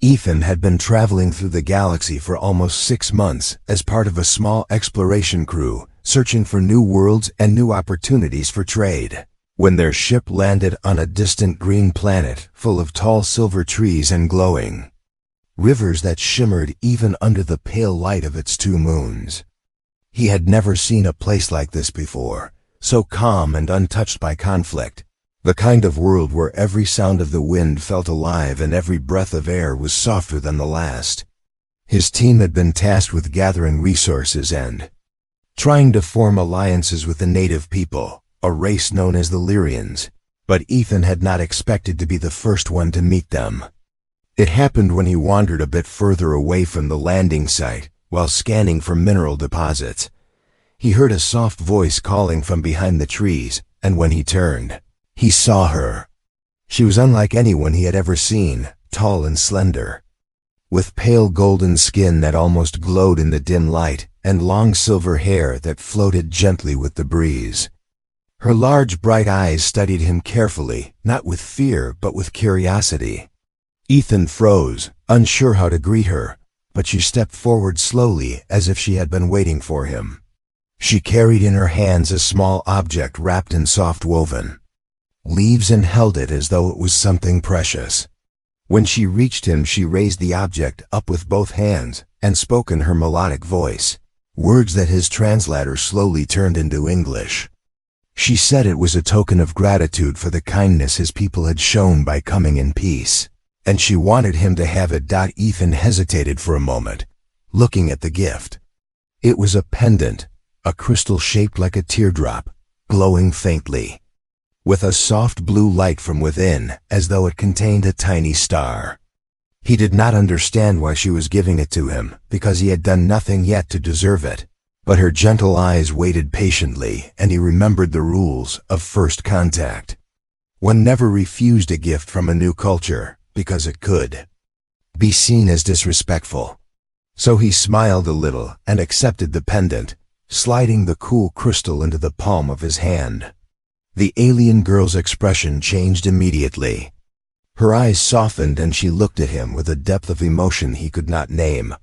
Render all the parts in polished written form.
Ethan had been traveling through the galaxy for almost 6 months as part of a small exploration crew, searching for new worlds and new opportunities for trade. When their ship landed on a distant green planet full of tall silver trees and glowing rivers that shimmered even under the pale light of its 2 moons. He had never seen a place like this before, so calm and untouched by conflict. The kind of world where every sound of the wind felt alive and every breath of air was softer than the last. His team had been tasked with gathering resources and trying to form alliances with the native people, a race known as the Lyrians, but Ethan had not expected to be the first one to meet them. It happened when he wandered a bit further away from the landing site while scanning for mineral deposits. He heard a soft voice calling from behind the trees, and when he turned, he saw her. She was unlike anyone he had ever seen, tall and slender, with pale golden skin that almost glowed in the dim light, and long silver hair that floated gently with the breeze. Her large bright eyes studied him carefully, not with fear but with curiosity. Ethan froze, unsure how to greet her, but she stepped forward slowly as if she had been waiting for him. She carried in her hands a small object wrapped in soft woven leaves and held it as though it was something precious. When she reached him, she raised the object up with both hands and spoke in her melodic voice, words that his translator slowly turned into English. She said it was a token of gratitude for the kindness his people had shown by coming in peace, and she wanted him to have it. Ethan hesitated for a moment, looking at the gift. It was a pendant, a crystal shaped like a teardrop, glowing faintly, with a soft blue light from within, as though it contained a tiny star. He did not understand why she was giving it to him, because he had done nothing yet to deserve it. But her gentle eyes waited patiently, and he remembered the rules of first contact. One never refused a gift from a new culture, because it could be seen as disrespectful. So he smiled a little and accepted the pendant, sliding the cool crystal into the palm of his hand. The alien girl's expression changed immediately. Her eyes softened and she looked at him with a depth of emotion he could not name,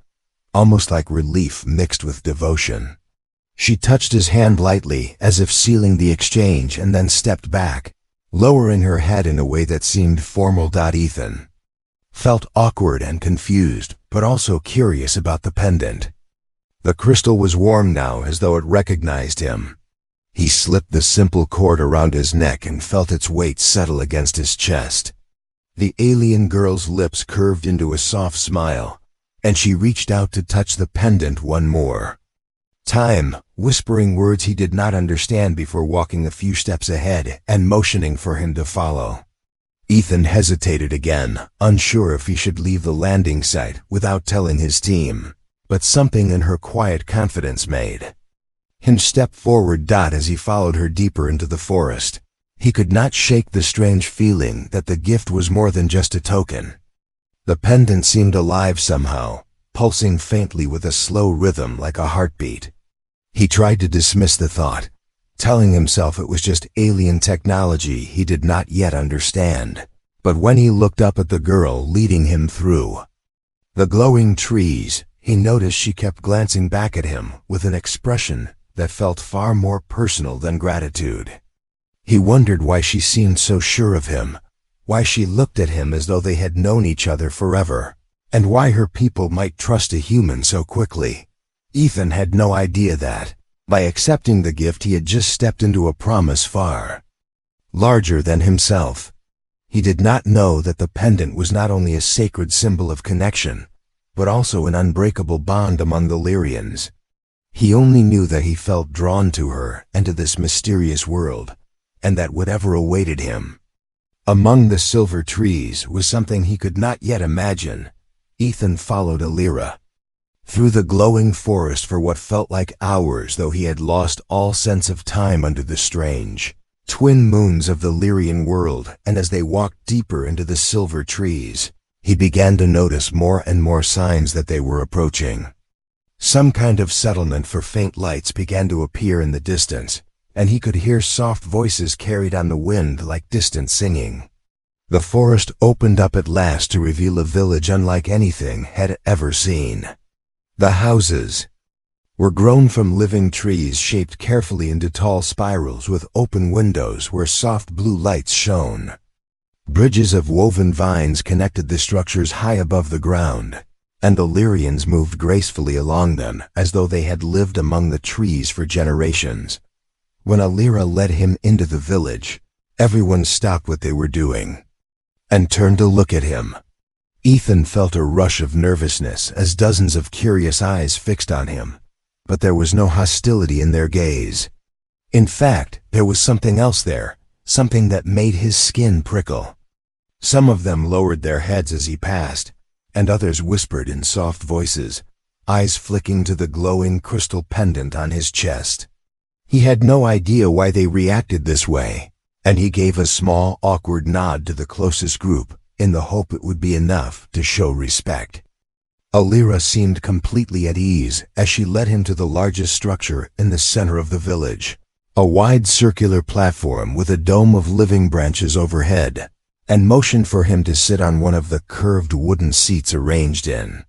almost like relief mixed with devotion. She touched his hand lightly, as if sealing the exchange, and then stepped back, lowering her head in a way that seemed formal. Ethan felt awkward and confused, but also curious about the pendant. The crystal was warm now, as though it recognized him. He slipped the simple cord around his neck and felt its weight settle against his chest. The alien girl's lips curved into a soft smile, and she reached out to touch the pendant one more time, whispering words he did not understand before walking a few steps ahead and motioning for him to follow. Ethan hesitated again, unsure if he should leave the landing site without telling his team, but something in her quiet confidence made him step forward. As he followed her deeper into the forest, he could not shake the strange feeling that the gift was more than just a token. The pendant seemed alive somehow, pulsing faintly with a slow rhythm like a heartbeat. He tried to dismiss the thought, telling himself it was just alien technology he did not yet understand. But when he looked up at the girl leading him through the glowing trees, he noticed she kept glancing back at him with an expression that felt far more personal than gratitude. He wondered why she seemed so sure of him, why she looked at him as though they had known each other forever, and why her people might trust a human so quickly. Ethan had no idea that, by accepting the gift, he had just stepped into a promise far larger than himself. He did not know that the pendant was not only a sacred symbol of connection, but also an unbreakable bond among the Lyrians. He only knew that he felt drawn to her and to this mysterious world, and that whatever awaited him among the silver trees was something he could not yet imagine. Ethan followed Alira through the glowing forest for what felt like hours, though he had lost all sense of time under the strange twin moons of the Lyrian world. And as they walked deeper into the silver trees, he began to notice more and more signs that they were approaching. Some kind of settlement, for faint lights began to appear in the distance, and he could hear soft voices carried on the wind like distant singing. The forest opened up at last to reveal a village unlike anything had ever seen. The houses were grown from living trees shaped carefully into tall spirals with open windows where soft blue lights shone. Bridges of woven vines connected the structures high above the ground, and the Lyrians moved gracefully along them as though they had lived among the trees for generations. When Alira led him into the village, everyone stopped what they were doing and turned to look at him. Ethan felt a rush of nervousness as dozens of curious eyes fixed on him, but there was no hostility in their gaze. In fact, there was something else there, something that made his skin prickle. Some of them lowered their heads as he passed, and others whispered in soft voices, eyes flicking to the glowing crystal pendant on his chest. He had no idea why they reacted this way, and he gave a small, awkward nod to the closest group in the hope it would be enough to show respect. Alira seemed completely at ease as she led him to the largest structure in the center of the village, a wide circular platform with a dome of living branches overhead, and motioned for him to sit on one of the curved wooden seats arranged in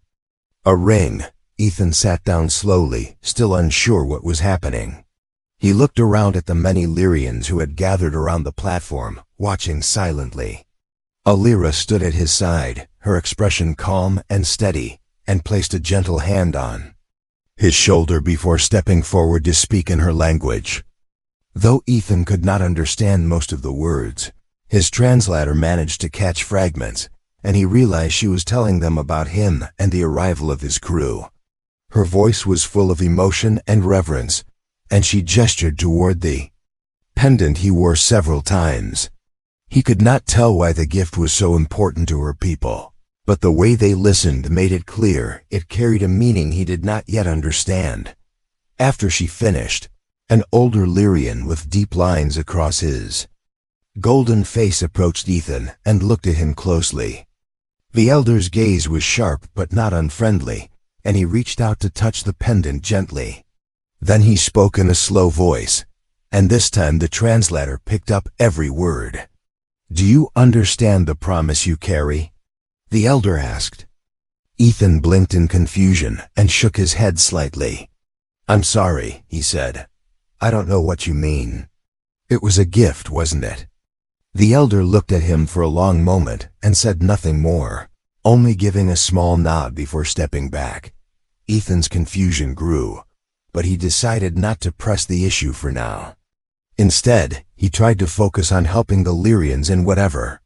a ring. Ethan sat down slowly, still unsure what was happening. He looked around at the many Lyrians who had gathered around the platform, watching silently. Alira stood at his side, her expression calm and steady, and placed a gentle hand on his shoulder before stepping forward to speak in her language. Though Ethan could not understand most of the words, his translator managed to catch fragments, and he realized she was telling them about him and the arrival of his crew. Her voice was full of emotion and reverence, and she gestured toward the pendant he wore several times. He could not tell why the gift was so important to her people, but the way they listened made it clear it carried a meaning he did not yet understand. After she finished, an older Lyrian with deep lines across his golden face approached Ethan and looked at him closely. The elder's gaze was sharp but not unfriendly, and he reached out to touch the pendant gently. Then he spoke in a slow voice, and this time the translator picked up every word. "Do you understand the promise you carry?" the elder asked. Ethan blinked in confusion and shook his head slightly. "I'm sorry," he said. "I don't know what you mean." "It was a gift, wasn't it?" The elder looked at him for a long moment and said nothing more, only giving a small nod before stepping back. Ethan's confusion grew, but he decided not to press the issue for now. Instead, he tried to focus on helping the Lyrians in whatever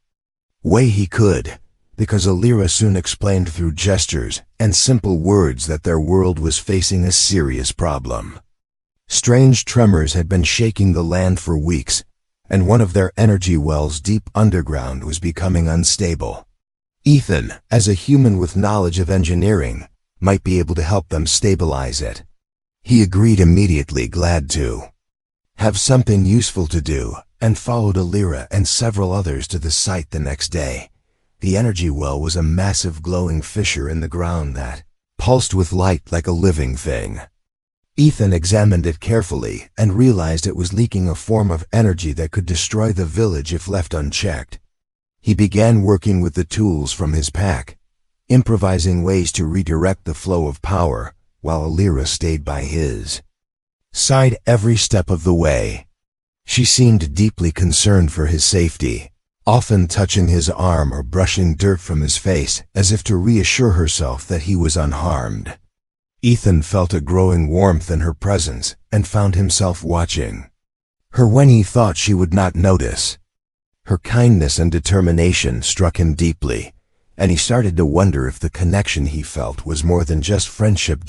way he could, because Alira soon explained through gestures and simple words that their world was facing a serious problem. Strange tremors had been shaking the land for weeks, and one of their energy wells deep underground was becoming unstable. Ethan, as a human with knowledge of engineering, might be able to help them stabilize it. He agreed immediately, glad to have something useful to do, and followed Alira and several others to the site the next day. The energy well was a massive glowing fissure in the ground that pulsed with light like a living thing. Ethan examined it carefully and realized it was leaking a form of energy that could destroy the village if left unchecked. He began working with the tools from his pack, improvising ways to redirect the flow of power, while Alira stayed by his side every step of the way. She seemed deeply concerned for his safety, often touching his arm or brushing dirt from his face as if to reassure herself that he was unharmed. Ethan felt a growing warmth in her presence and found himself watching her when he thought she would not notice. Her kindness and determination struck him deeply, and he started to wonder if the connection he felt was more than just friendship.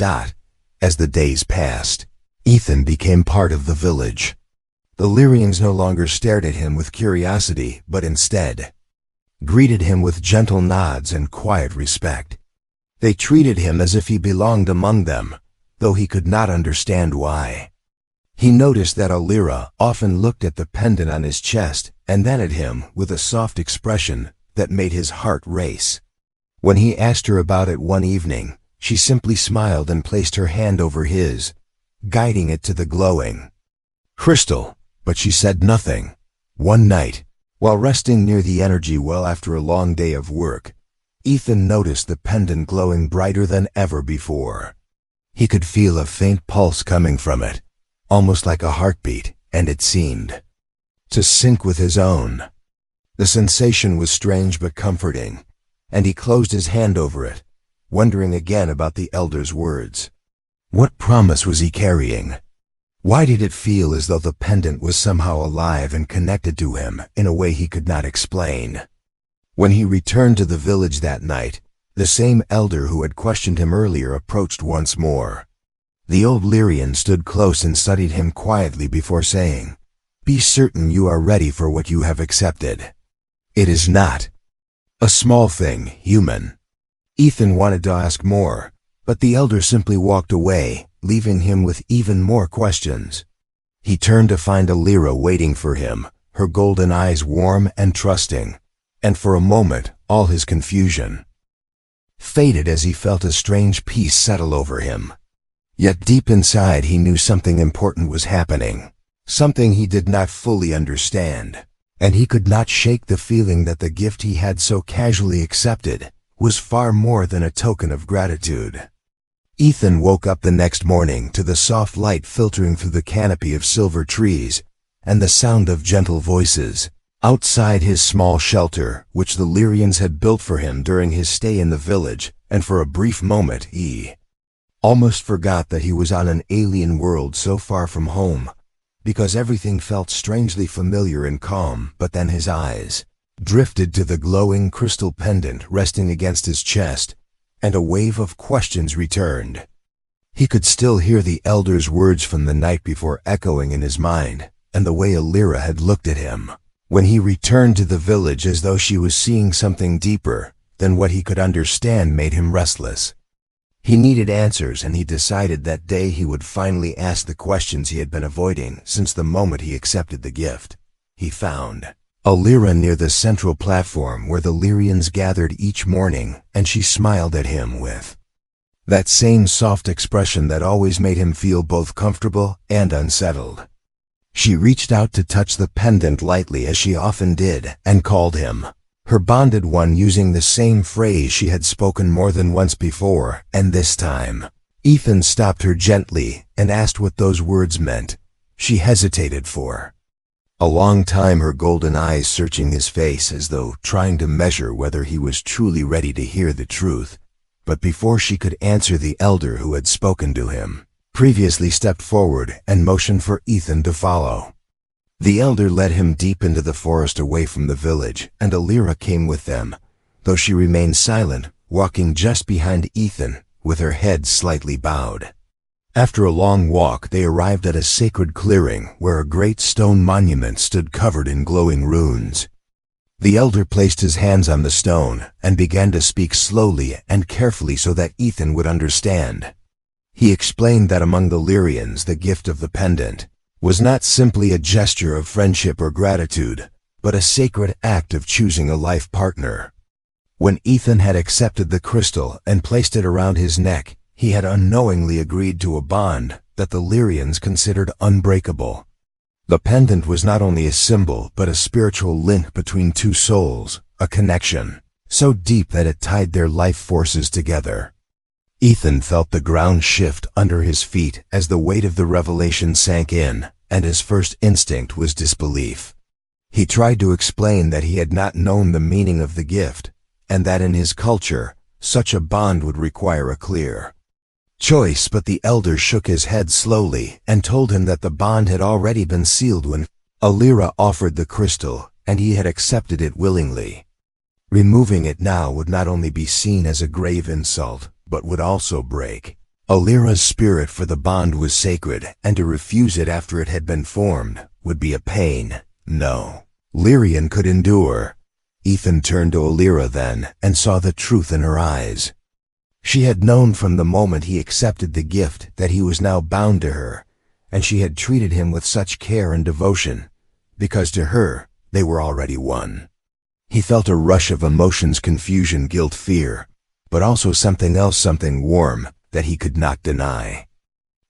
As the days passed, Ethan became part of the village. The Lyrians no longer stared at him with curiosity, but instead greeted him with gentle nods and quiet respect. They treated him as if he belonged among them, though he could not understand why. He noticed that Alira often looked at the pendant on his chest and then at him with a soft expression that made his heart race. When he asked her about it one evening, she simply smiled and placed her hand over his, guiding it to the glowing crystal, but she said nothing. One night, While resting near the energy well after a long day of work, Ethan noticed the pendant glowing brighter than ever before. He could feel a faint pulse coming from it, almost like a heartbeat, and it seemed to sync with his own. The sensation was strange but comforting, and he closed his hand over it, wondering again about the elder's words. What promise was he carrying? Why did it feel as though the pendant was somehow alive and connected to him in a way he could not explain? When he returned to the village that night, the same elder who had questioned him earlier approached once more. The old Lyrian stood close and studied him quietly before saying, "Be certain you are ready for what you have accepted. It is not a small thing, human." Ethan wanted to ask more, but the elder simply walked away, leaving him with even more questions. He turned to find Alira waiting for him, her golden eyes warm and trusting, and for a moment all his confusion faded as he felt a strange peace settle over him. Yet deep inside he knew something important was happening, something he did not fully understand, and he could not shake the feeling that the gift he had so casually accepted was far more than a token of gratitude. Ethan woke up the next morning to the soft light filtering through the canopy of silver trees and the sound of gentle voices outside his small shelter, which the Lyrians had built for him during his stay in the village, and for a brief moment he almost forgot that he was on an alien world so far from home, because everything felt strangely familiar and calm. But then his eyes drifted to the glowing crystal pendant resting against his chest, and a wave of questions returned. He could still hear the elder's words from the night before echoing in his mind, and the way Alira had looked at him when he returned to the village, as though she was seeing something deeper than what he could understand, made him restless. He needed answers, and he decided that day he would finally ask the questions he had been avoiding since the moment he accepted the gift. He found Alira near the central platform where the Lyrians gathered each morning, and she smiled at him with that same soft expression that always made him feel both comfortable and unsettled. She reached out to touch the pendant lightly, as she often did, and called him her bonded one, using the same phrase she had spoken more than once before, and this time Ethan stopped her gently and asked what those words meant. She hesitated for a long time, her golden eyes searching his face as though trying to measure whether he was truly ready to hear the truth. But before she could answer, the elder who had spoken to him previously stepped forward and motioned for Ethan to follow. The elder led him deep into the forest away from the village, and Alira came with them, though she remained silent, walking just behind Ethan, with her head slightly bowed. After a long walk, they arrived at a sacred clearing where a great stone monument stood covered in glowing runes. The elder placed his hands on the stone and began to speak slowly and carefully so that Ethan would understand. He explained that among the Lyrians, the gift of the pendant was not simply a gesture of friendship or gratitude, but a sacred act of choosing a life partner. When Ethan had accepted the crystal and placed it around his neck, he had unknowingly agreed to a bond that the Lyrians considered unbreakable. The pendant was not only a symbol, but a spiritual link between two souls, a connection so deep that it tied their life forces together. Ethan felt the ground shift under his feet as the weight of the revelation sank in, and his first instinct was disbelief. He tried to explain that he had not known the meaning of the gift, and that in his culture, such a bond would require a clear choice, but the elder shook his head slowly and told him that the bond had already been sealed when Alira offered the crystal, and he had accepted it willingly. Removing it now would not only be seen as a grave insult, but would also break Alira's spirit, for the bond was sacred, and to refuse it after it had been formed would be a pain no Lyrian could endure. Ethan turned to Alira then and saw the truth in her eyes. She had known from the moment he accepted the gift that he was now bound to her, and she had treated him with such care and devotion, because to her they were already one. He felt a rush of emotions: confusion, guilt, fear, but also something else, something warm that he could not deny.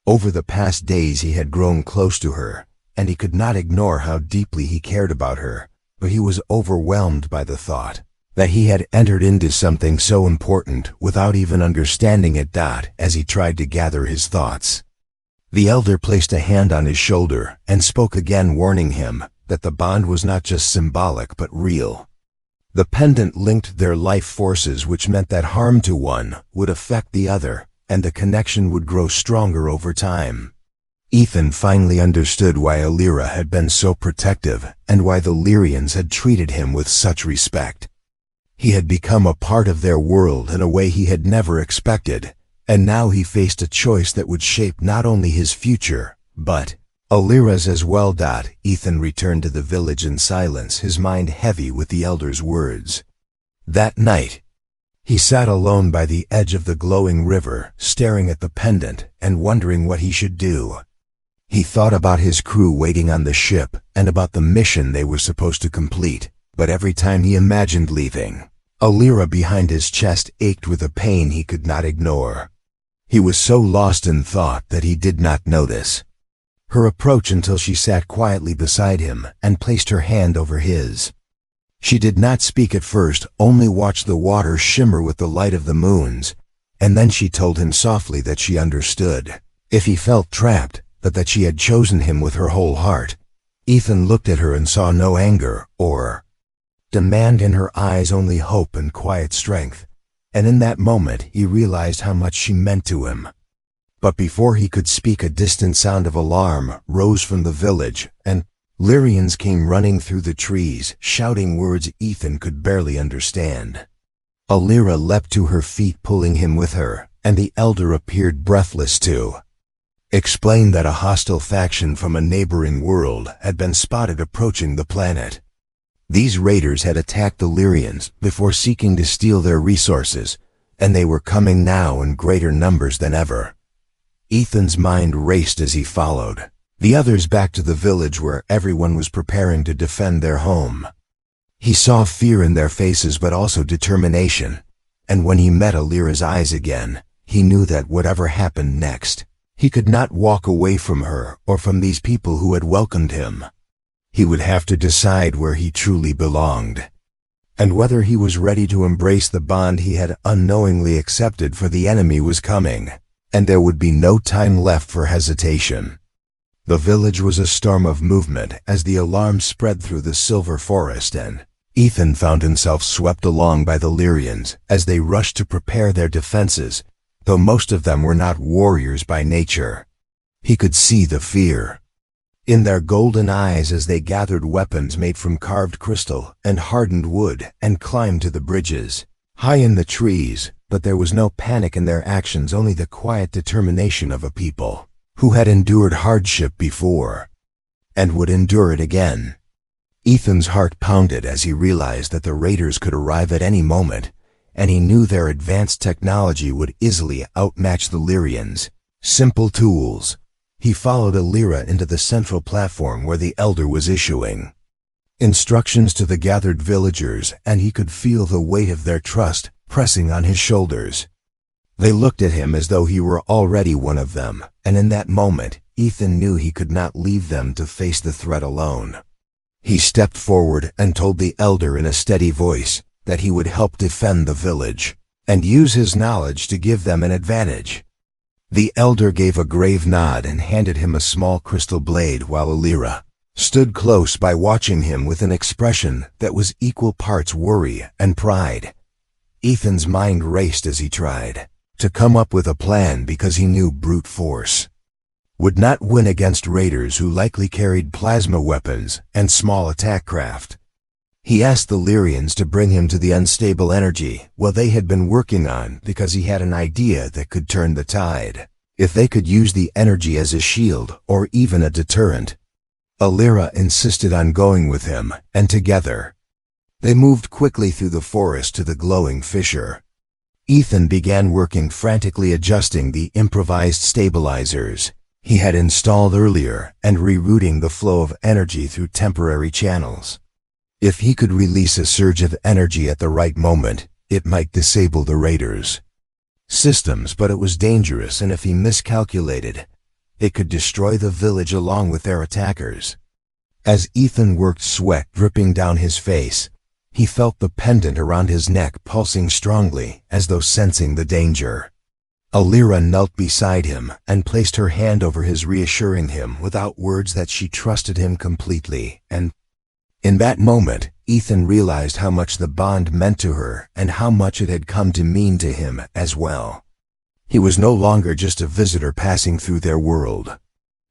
Over the past days he had grown close to her, and he could not ignore how deeply he cared about her, but he was overwhelmed by the thought that he had entered into something so important without even understanding it. As he tried to gather his thoughts, the elder placed a hand on his shoulder and spoke again, warning him that the bond was not just symbolic but real. The pendant linked their life forces, which meant that harm to one would affect the other, and the connection would grow stronger over time. Ethan finally understood why Alira had been so protective and why the Lyrians had treated him with such respect. He had become a part of their world in a way he had never expected, and now he faced a choice that would shape not only his future, but Alira's as well. Ethan returned to the village in silence, his mind heavy with the elder's words. That night, he sat alone by the edge of the glowing river, staring at the pendant and wondering what he should do. He thought about his crew waiting on the ship and about the mission they were supposed to complete, but every time he imagined leaving, Alira behind his chest ached with a pain he could not ignore. He was so lost in thought that he did not notice her approach until she sat quietly beside him and placed her hand over his. She did not speak at first, only watched the water shimmer with the light of the moons, and then she told him softly that she understood if he felt trapped, but that she had chosen him with her whole heart. Ethan looked at her and saw no anger or demand in her eyes, only hope and quiet strength, and in that moment he realized how much she meant to him. But before he could speak, a distant sound of alarm rose from the village, and Lyrians came running through the trees, shouting words Ethan could barely understand. Alira leapt to her feet, pulling him with her, and the elder appeared, breathless to explain that a hostile faction from a neighboring world had been spotted approaching the planet. These raiders had attacked the Lyrians before seeking to steal their resources, and they were coming now in greater numbers than ever. Ethan's mind raced as he followed the others back to the village where everyone was preparing to defend their home. He saw fear in their faces but also determination, and when he met Alira's eyes again, he knew that whatever happened next, he could not walk away from her or from these people who had welcomed him. He would have to decide where he truly belonged, and whether he was ready to embrace the bond he had unknowingly accepted, for the enemy was coming, and there would be no time left for hesitation. The village was a storm of movement as the alarm spread through the silver forest, and Ethan found himself swept along by the Lyrians as they rushed to prepare their defenses, though most of them were not warriors by nature. He could see the fear in their golden eyes as they gathered weapons made from carved crystal and hardened wood and climbed to the bridges high in the trees, but there was no panic in their actions, only the quiet determination of a people who had endured hardship before and would endure it again. Ethan's heart pounded as he realized that the raiders could arrive at any moment, and he knew their advanced technology would easily outmatch the Lyrians' simple tools. He followed Alira into the central platform where the elder was issuing instructions to the gathered villagers, and he could feel the weight of their trust pressing on his shoulders. They looked at him as though he were already one of them, and in that moment, Ethan knew he could not leave them to face the threat alone. He stepped forward and told the elder in a steady voice that he would help defend the village and use his knowledge to give them an advantage. The elder gave a grave nod and handed him a small crystal blade, while Alira stood close by, watching him with an expression that was equal parts worry and pride. Ethan's mind raced as he tried to come up with a plan, because he knew brute force would not win against raiders who likely carried plasma weapons and small attack craft. He asked the Lyrians to bring him to the unstable energy they had been working on, because he had an idea that could turn the tide if they could use the energy as a shield or even a deterrent. Alira insisted on going with him, and together they moved quickly through the forest to the glowing fissure. Ethan began working frantically, adjusting the improvised stabilizers he had installed earlier and rerouting the flow of energy through temporary channels. If he could release a surge of energy at the right moment, it might disable the raiders' systems, but it was dangerous, and if he miscalculated, it could destroy the village along with their attackers. As Ethan worked, sweat dripping down his face, he felt the pendant around his neck pulsing strongly, as though sensing the danger. Alira knelt beside him and placed her hand over his, reassuring him without words that she trusted him completely, and in that moment, Ethan realized how much the bond meant to her and how much it had come to mean to him as well. He was no longer just a visitor passing through their world.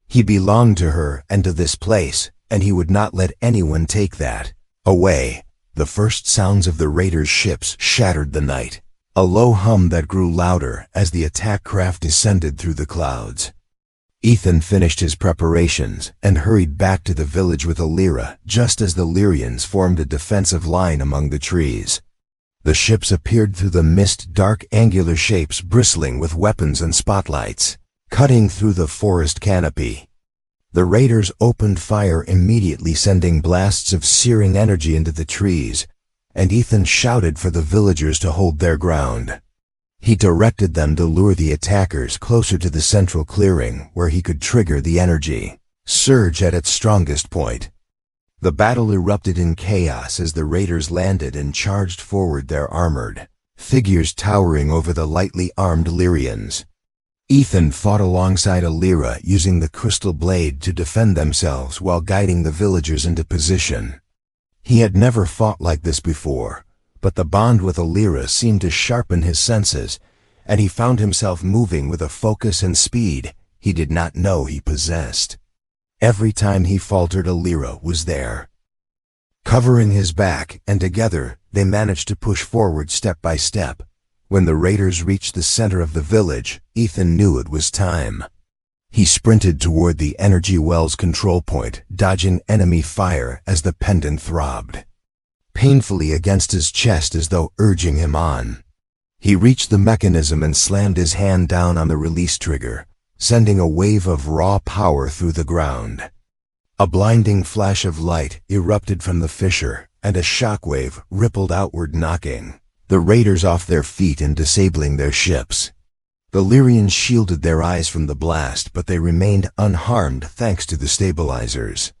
He belonged to her and to this place, and he would not let anyone take that away. The first sounds of the raiders' ships shattered the night, a low hum that grew louder as the attack craft descended through the clouds. Ethan finished his preparations and hurried back to the village with Alira just as the Lyrians formed a defensive line among the trees. The ships appeared through the mist, dark angular shapes bristling with weapons and spotlights, cutting through the forest canopy. The raiders opened fire immediately, sending blasts of searing energy into the trees, and Ethan shouted for the villagers to hold their ground. He directed them to lure the attackers closer to the central clearing where he could trigger the energy surge at its strongest point. The battle erupted in chaos as the raiders landed and charged forward, their armored figures towering over the lightly armed Lyrians. Ethan fought alongside Alira, using the crystal blade to defend themselves while guiding the villagers into position. He had never fought like this before, but the bond with Alira seemed to sharpen his senses, and he found himself moving with a focus and speed he did not know he possessed. Every time he faltered, Alira was there, covering his back, and together they managed to push forward step by step. When the raiders reached the center of the village, Ethan knew it was time. He sprinted toward the energy well's control point, dodging enemy fire as the pendant throbbed painfully against his chest as though urging him on. He reached the mechanism and slammed his hand down on the release trigger, sending a wave of raw power through the ground. A blinding flash of light erupted from the fissure, and a shockwave rippled outward, knocking the raiders off their feet and disabling their ships. The Lyrians shielded their eyes from the blast, but they remained unharmed thanks to the stabilizers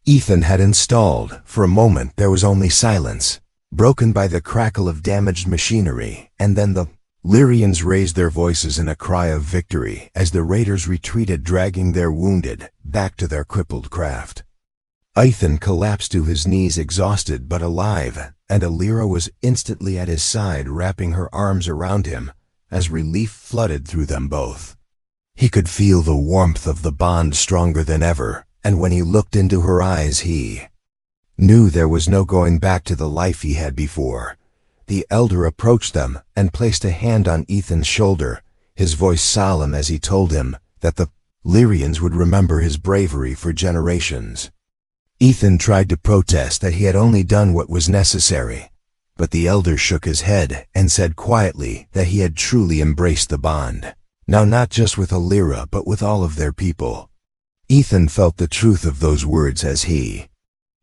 Ethan had installed. For a moment there was only silence, broken by the crackle of damaged machinery, and then the Lyrians raised their voices in a cry of victory as the raiders retreated, dragging their wounded back to their crippled craft. Ethan collapsed to his knees, exhausted but alive, and Alira was instantly at his side, wrapping her arms around him as relief flooded through them both. He could feel the warmth of the bond stronger than ever, and when he looked into her eyes he knew there was no going back to the life he had before. The elder approached them and placed a hand on Ethan's shoulder, his voice solemn as he told him that the Lyrians would remember his bravery for generations. Ethan tried to protest that he had only done what was necessary, but the elder shook his head and said quietly that he had truly embraced the bond, now not just with Alira but with all of their people. Ethan felt the truth of those words as he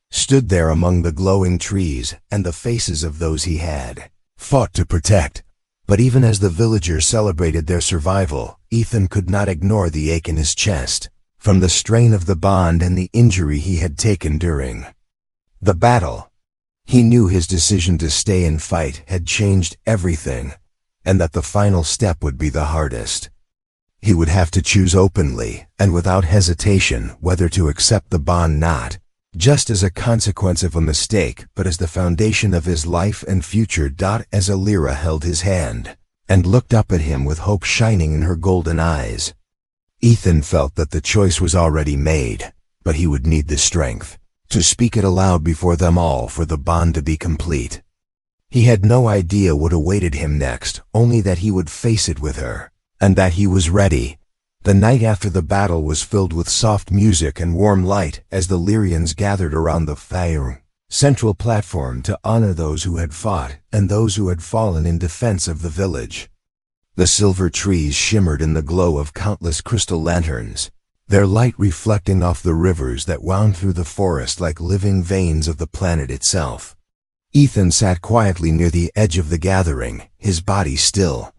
stood there among the glowing trees and the faces of those he had fought to protect. But even as the villagers celebrated their survival, Ethan could not ignore the ache in his chest, from the strain of the bond and the injury he had taken during the battle. He knew his decision to stay and fight had changed everything, and that the final step would be the hardest. He would have to choose openly and without hesitation whether to accept the bond, not just as a consequence of a mistake, but as the foundation of his life and future. As Alira held his hand and looked up at him with hope shining in her golden eyes, Ethan felt that the choice was already made, but he would need the strength to speak it aloud before them all for the bond to be complete. He had no idea what awaited him next, only that he would face it with her, and that he was ready. The night after the battle was filled with soft music and warm light as the Lyrians gathered around the fire central platform to honor those who had fought and those who had fallen in defense of the village. The silver trees shimmered in the glow of countless crystal lanterns, their light reflecting off the rivers that wound through the forest like living veins of the planet itself. Ethan sat quietly near the edge of the gathering, his body still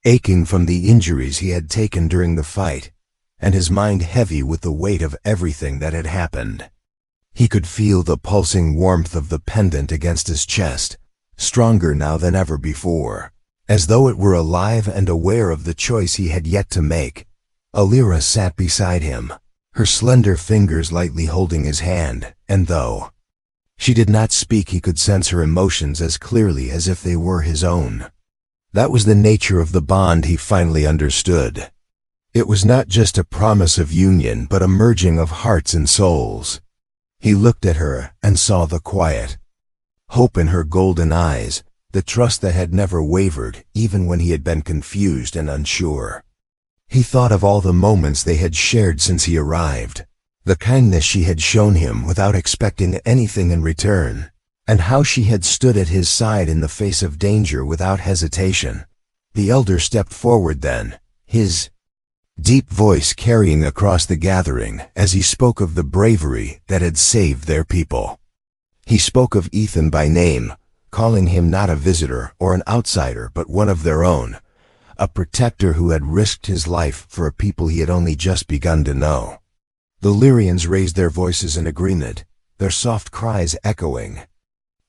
aching from the injuries he had taken during the fight, and his mind heavy with the weight of everything that had happened. He could feel the pulsing warmth of the pendant against his chest, stronger now than ever before. As though it were alive and aware of the choice he had yet to make, Alira sat beside him, her slender fingers lightly holding his hand, and though she did not speak, he could sense her emotions as clearly as if they were his own. That was the nature of the bond he finally understood. It was not just a promise of union, but a merging of hearts and souls. He looked at her and saw the quiet hope in her golden eyes, the trust that had never wavered even when he had been confused and unsure. He thought of all the moments they had shared since he arrived, the kindness she had shown him without expecting anything in return, and how she had stood at his side in the face of danger without hesitation. The elder stepped forward then, his deep voice carrying across the gathering as he spoke of the bravery that had saved their people. He spoke of Ethan by name, calling him not a visitor or an outsider but one of their own, a protector who had risked his life for a people he had only just begun to know. The Lyrians raised their voices in agreement, their soft cries echoing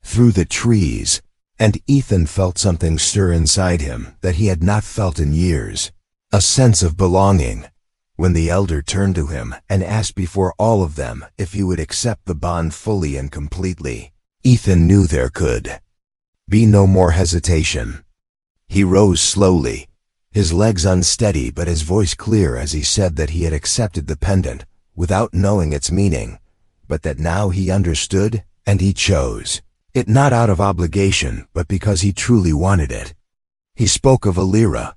through the trees, and Ethan felt something stir inside him that he had not felt in years, a sense of belonging. When the elder turned to him and asked before all of them if he would accept the bond fully and completely, Ethan knew there could be no more hesitation. He rose slowly, his legs unsteady but his voice clear as he said that he had accepted the pendant without knowing its meaning, but that now he understood and he chose it not out of obligation but because he truly wanted it. He spoke of Alira,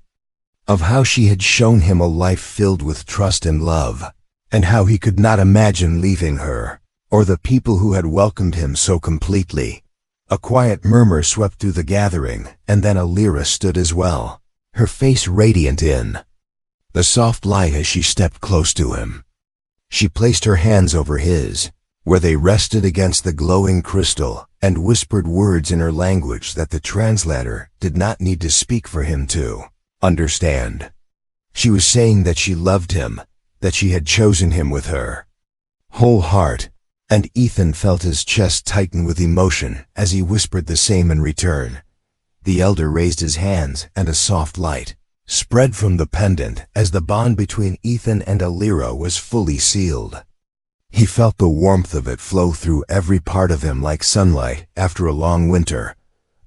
of how she had shown him a life filled with trust and love, and how he could not imagine leaving her, or the people who had welcomed him so completely. A quiet murmur swept through the gathering, and then Alira stood as well, her face radiant in the soft light as she stepped close to him. She placed her hands over his, where they rested against the glowing crystal, and whispered words in her language that the translator did not need to speak for him to understand. She was saying that she loved him, that she had chosen him with her whole heart, and Ethan felt his chest tighten with emotion as he whispered the same in return. The elder raised his hands, and a soft light spread from the pendant as the bond between Ethan and Alira was fully sealed. He felt the warmth of it flow through every part of him like sunlight after a long winter,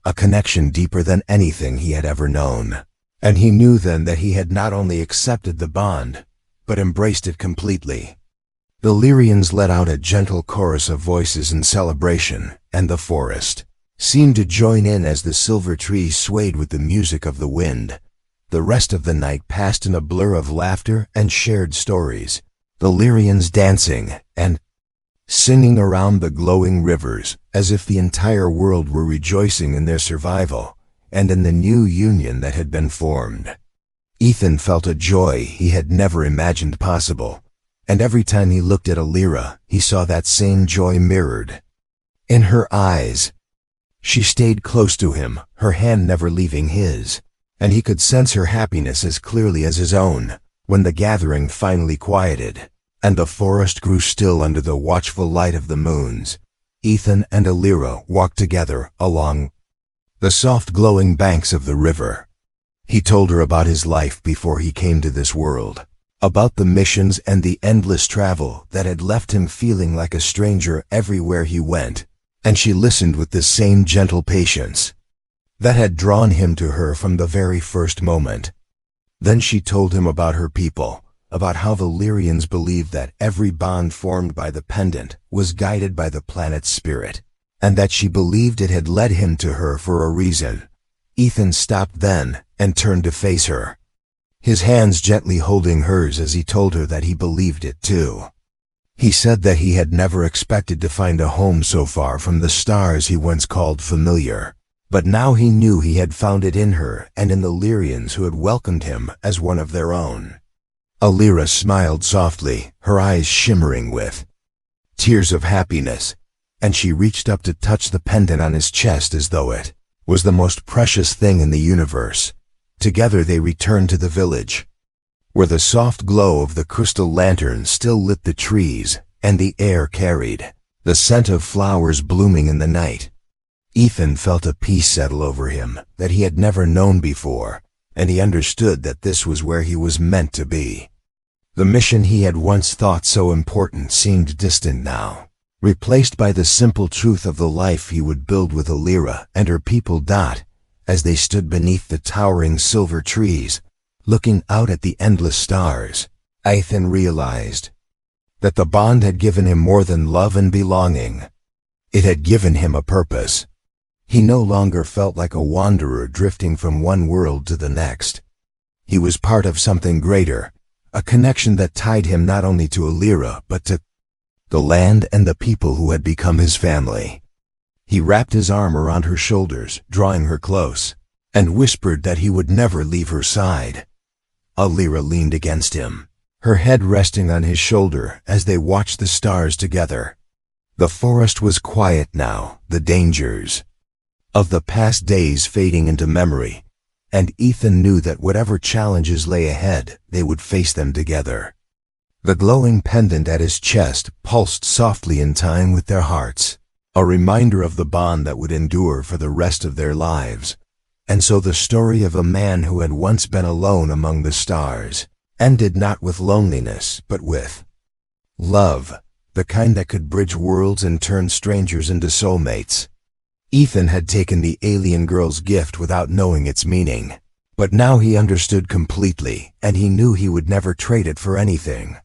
a connection deeper than anything he had ever known. And he knew then that he had not only accepted the bond, but embraced it completely. The Lyrians let out a gentle chorus of voices in celebration, and the forest seemed to join in as the silver trees swayed with the music of the wind. The rest of the night passed in a blur of laughter and shared stories, the Lyrians dancing and singing around the glowing rivers as if the entire world were rejoicing in their survival and in the new union that had been formed. Ethan felt a joy he had never imagined possible, and every time he looked at Alira, he saw that same joy mirrored in her eyes. She stayed close to him, her hand never leaving his, and he could sense her happiness as clearly as his own. When the gathering finally quieted, and the forest grew still under the watchful light of the moons, Ethan and Alira walked together along the soft glowing banks of the river. He told her about his life before he came to this world, about the missions and the endless travel that had left him feeling like a stranger everywhere he went, and she listened with the same gentle patience that had drawn him to her from the very first moment. Then she told him about her people, about how the Lyrians believed that every bond formed by the pendant was guided by the planet's spirit, and that she believed it had led him to her for a reason. Ethan stopped then and turned to face her, his hands gently holding hers as he told her that he believed it too. He said that he had never expected to find a home so far from the stars he once called familiar, but now he knew he had found it in her and in the Lyrians who had welcomed him as one of their own. Alira smiled softly, her eyes shimmering with tears of happiness, and she reached up to touch the pendant on his chest as though it was the most precious thing in the universe. Together they returned to the village, where the soft glow of the crystal lantern still lit the trees, and the air carried the scent of flowers blooming in the night. Ethan felt a peace settle over him that he had never known before, and he understood that this was where he was meant to be. The mission he had once thought so important seemed distant now, replaced by the simple truth of the life he would build with Alira and her people. As they stood beneath the towering silver trees, looking out at the endless stars, Ethan realized that the bond had given him more than love and belonging. It had given him a purpose. He no longer felt like a wanderer drifting from one world to the next. He was part of something greater, a connection that tied him not only to Alira but to the land and the people who had become his family. He wrapped his arm around her shoulders, drawing her close, and whispered that he would never leave her side. Alira leaned against him, her head resting on his shoulder as they watched the stars together. The forest was quiet now, the dangers of the past days fading into memory, and Ethan knew that whatever challenges lay ahead, they would face them together. The glowing pendant at his chest pulsed softly in time with their hearts, a reminder of the bond that would endure for the rest of their lives. And so the story of a man who had once been alone among the stars ended not with loneliness, but with love, the kind that could bridge worlds and turn strangers into soulmates. Ethan had taken the alien girl's gift without knowing its meaning, but now he understood completely, and he knew he would never trade it for anything.